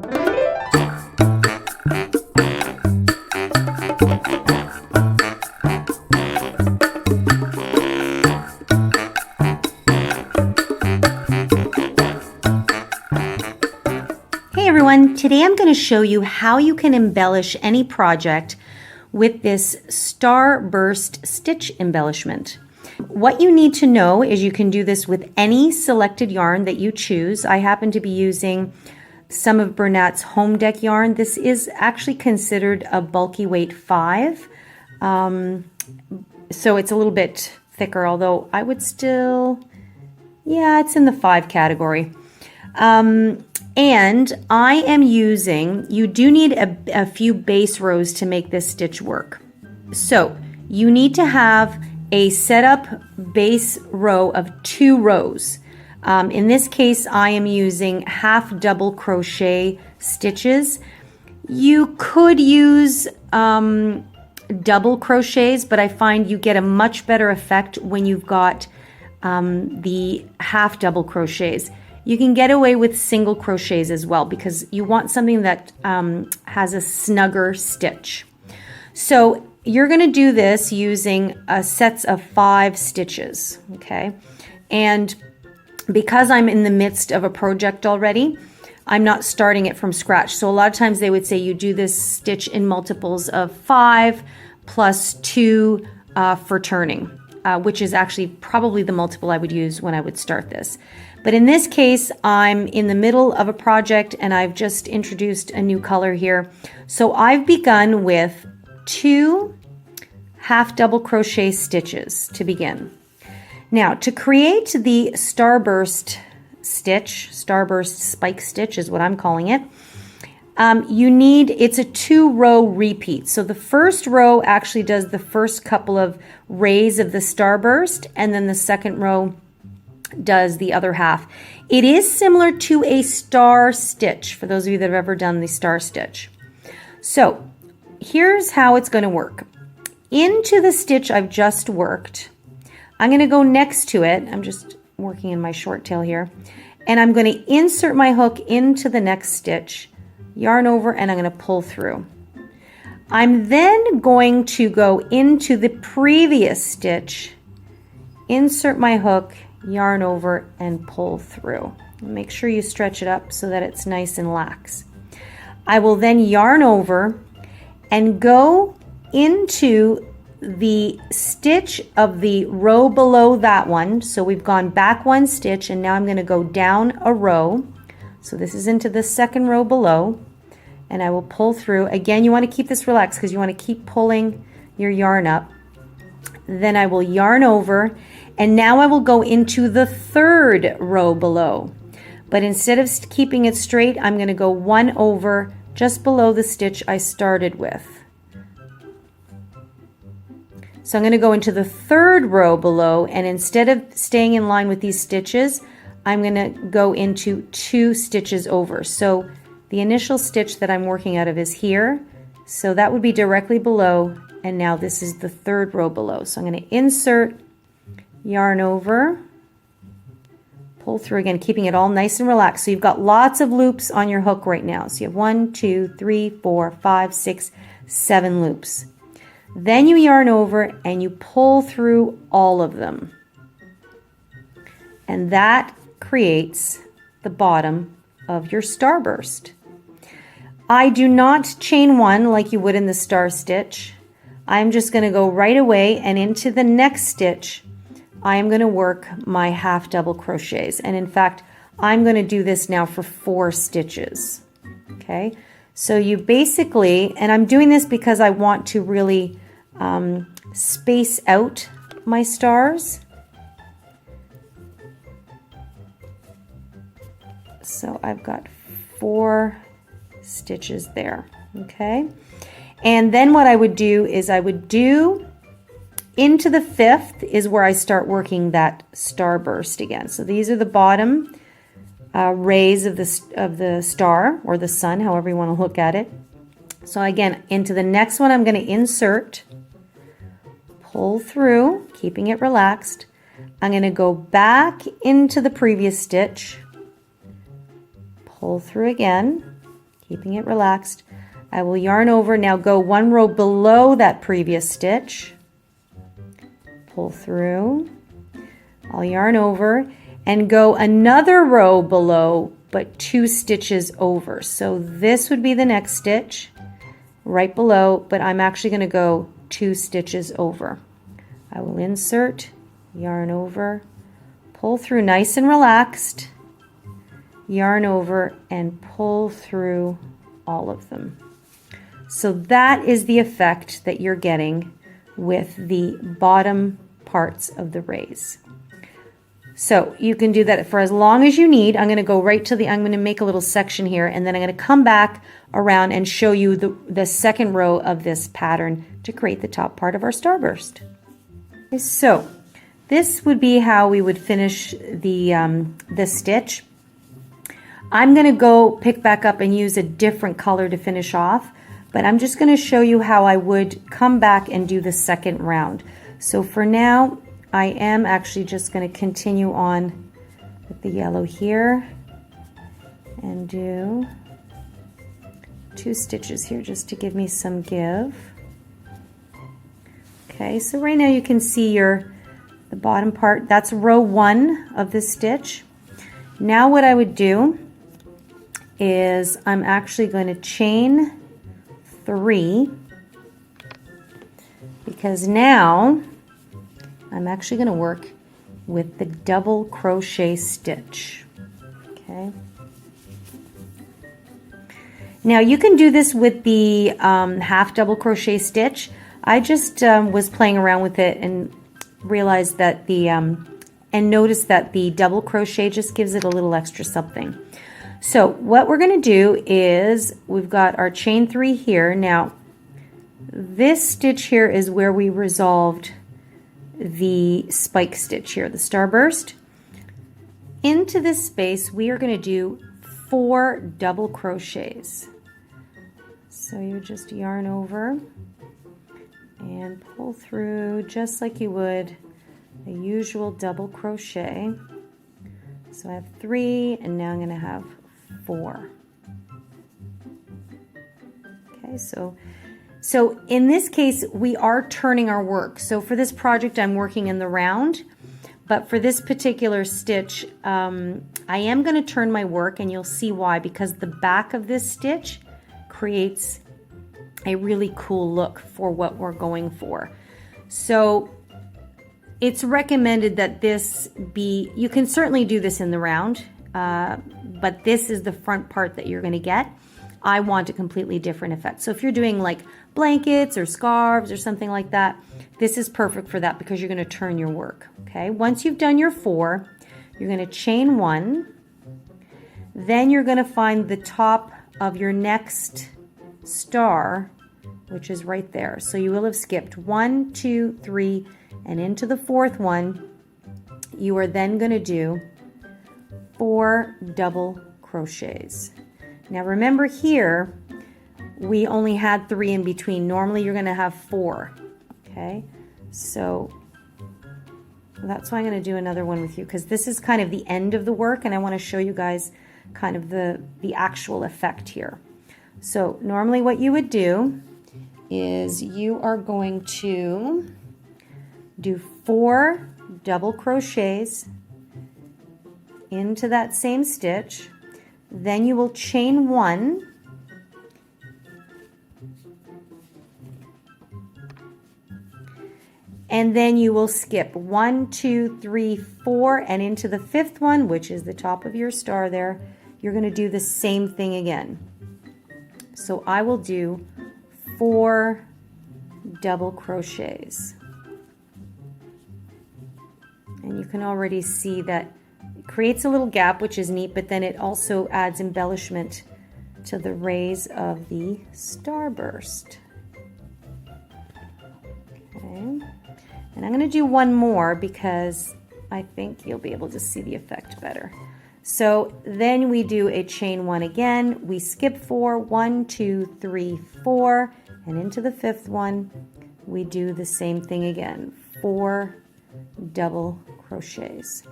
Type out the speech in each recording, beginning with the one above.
Hey everyone, today I'm going to show you how you can embellish any project with this Starburst stitch embellishment. What you need to know is you can do this with any selected yarn that you choose. I happen to be using some of Bernat's Home Deck yarn. This is actually considered a bulky weight 5, so it's a little bit thicker, although I would still, yeah, it's in the 5 category. And I am using, you do need a few base rows to make this stitch work. So you need to have a setup base row of 2 rows. In this case, I am using half double crochet stitches. You could use double crochets, but I find you get a much better effect when you've got the half double crochets. You can get away with single crochets as well because you want something that has a snugger stitch. So you're going to do this using sets of 5 stitches, okay? And because I'm in the midst of a project already, I'm not starting it from scratch. So a lot of times they would say you do this stitch in multiples of 5 plus 2 for turning, which is actually probably the multiple I would use when I would start this. But in this case, I'm in the middle of a project and I've just introduced a new color here. So I've begun with 2 half double crochet stitches to begin. Now to create the Starburst stitch, Starburst spike stitch is what I'm calling it, it's a 2-row repeat. So the first row actually does the first couple of rays of the Starburst, and then the second row does the other half. It is similar to a star stitch for those of you that have ever done the star stitch. So here's how it's going to work. Into the stitch I've just worked, I'm going to go next to it. I'm just working in my short tail here, and I'm going to insert my hook into the next stitch, yarn over, and I'm going to pull through. I'm then going to go into the previous stitch, insert my hook, yarn over, and pull through. Make sure you stretch it up so that it's nice and lax. I will then yarn over and go into the stitch of the row below that one. So we've gone back 1 stitch, and now I'm going to go down a row. So this is into the second row below, and I will pull through. Again, you want to keep this relaxed because you want to keep pulling your yarn up. Then I will yarn over, and now I will go into the 3rd row below. But instead of keeping it straight, I'm going to go 1 over just below the stitch I started with. So I'm going to go into the 3rd row below, and instead of staying in line with these stitches, I'm going to go into 2 stitches over. So the initial stitch that I'm working out of is here. So that would be directly below, and now this is the 3rd row below. So I'm going to insert, yarn over, pull through again, keeping it all nice and relaxed. So you've got lots of loops on your hook right now. So you have 1, 2, 3, 4, 5, 6, 7 loops. Then you yarn over and you pull through all of them. And that creates the bottom of your Starburst. I do not chain 1 like you would in the star stitch. I'm just going to go right away, and into the next stitch I am going to work my half double crochets. And in fact, I'm going to do this now for 4 stitches. Okay, so you basically, and I'm doing this because I want to really space out my stars. So I've got 4 stitches there. Okay, and then what I would do is I would do into the 5th is where I start working that Starburst again. So these are the bottom rays of the star or the sun, however you want to look at it. So again, into the next one I'm going to insert, pull through, keeping it relaxed. I'm going to go back into the previous stitch, pull through again, keeping it relaxed. I will yarn over, now go one row below that previous stitch, pull through, I'll yarn over and go another row below but 2 stitches over. So this would be the next stitch right below, but I'm actually going to go 2 stitches over. I will insert, yarn over, pull through nice and relaxed, yarn over and pull through all of them. So that is the effect that you're getting with the bottom parts of the raise. So you can do that for as long as you need. I'm going to go right to I'm going to make a little section here, and then I'm going to come back around and show you the second row of this pattern to create the top part of our starburst. Okay, so this would be how we would finish the stitch. I'm going to go pick back up and use a different color to finish off, but I'm just going to show you how I would come back and do the second round. So for now, I am actually just going to continue on with the yellow here and do 2 stitches here just to give me some give. Okay, so right now you can see the bottom part. That's row 1 of this stitch. Now what I would do is I'm actually going to chain 3, because now I'm actually going to work with the double crochet stitch. Okay. Now you can do this with the half double crochet stitch. I just was playing around with it and realized that and noticed that the double crochet just gives it a little extra something. So what we're going to do is we've got our chain 3 here. Now this stitch here is where we resolved the spike stitch here, the starburst. Into this space we are going to do 4 double crochets. So you just yarn over and pull through just like you would a usual double crochet. So I have 3 and now I'm going to have 4. Okay, so in this case we are turning our work. So for this project I'm working in the round, but for this particular stitch I am going to turn my work, and you'll see why, because the back of this stitch creates a really cool look for what we're going for. So it's recommended that this be, you can certainly do this in the round, but this is the front part that you're going to get. I want a completely different effect. So if you're doing like blankets or scarves or something like that, this is perfect for that because you're going to turn your work. Okay, once you've done your 4, you're going to chain 1, then you're going to find the top of your next star, which is right there. So you will have skipped 1, 2, 3, and into the 4th one you are then going to do 4 double crochets. Now remember, here we only had 3 in between. Normally you're going to have 4. Okay, so that's why I'm going to do another one with you, because this is kind of the end of the work and I want to show you guys kind of the actual effect here. So normally what you would do is you are going to do 4 double crochets into that same stitch, then you will chain 1, and then you will skip 1, 2, 3, 4, and into the 5th one, which is the top of your star there, you're going to do the same thing again. So I will do 4 double crochets. And you can already see that it creates a little gap, which is neat, but then it also adds embellishment to the rays of the starburst. Okay. And I'm going to do one more because I think you'll be able to see the effect better. So then we do a chain 1 again. We skip 4, 1, 2, 3, 4, and into the 5th one we do the same thing again, 4 double crochets.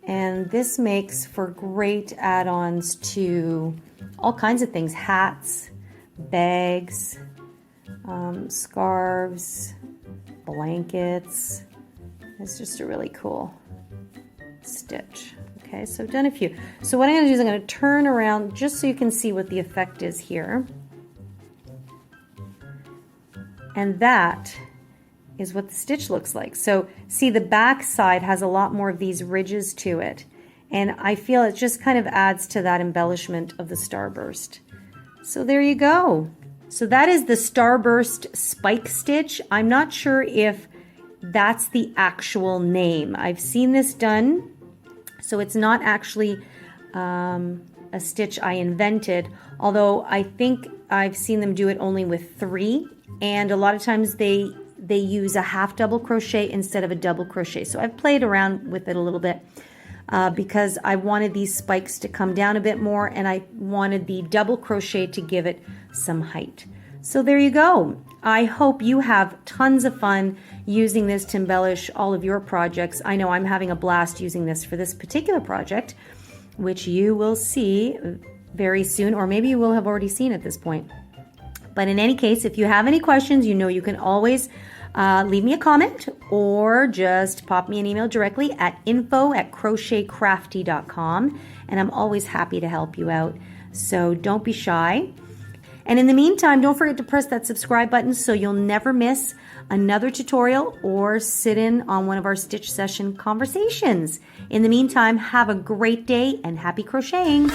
And this makes for great add-ons to all kinds of things, hats, bags, scarves, blankets. It's just a really cool stitch. Okay, so I've done a few. So what I'm going to do is I'm going to turn around just so you can see what the effect is here. And that is what the stitch looks like. So see, the back side has a lot more of these ridges to it. And I feel it just kind of adds to that embellishment of the Starburst. So there you go. So that is the Starburst spike stitch. I'm not sure if that's the actual name. I've seen this done, so it's not actually a stitch I invented, although I think I've seen them do it only with 3, and a lot of times they use a half double crochet instead of a double crochet. So I've played around with it a little bit because I wanted these spikes to come down a bit more, and I wanted the double crochet to give it some height. So there you go. I hope you have tons of fun using this to embellish all of your projects. I know I'm having a blast using this for this particular project, which you will see very soon, or maybe you will have already seen at this point. But in any case, if you have any questions, you know you can always leave me a comment or just pop me an email directly at info@crochetcrafty.com, and I'm always happy to help you out. So don't be shy. And in the meantime, don't forget to press that subscribe button so you'll never miss another tutorial or sit in on one of our stitch session conversations. In the meantime, have a great day and happy crocheting.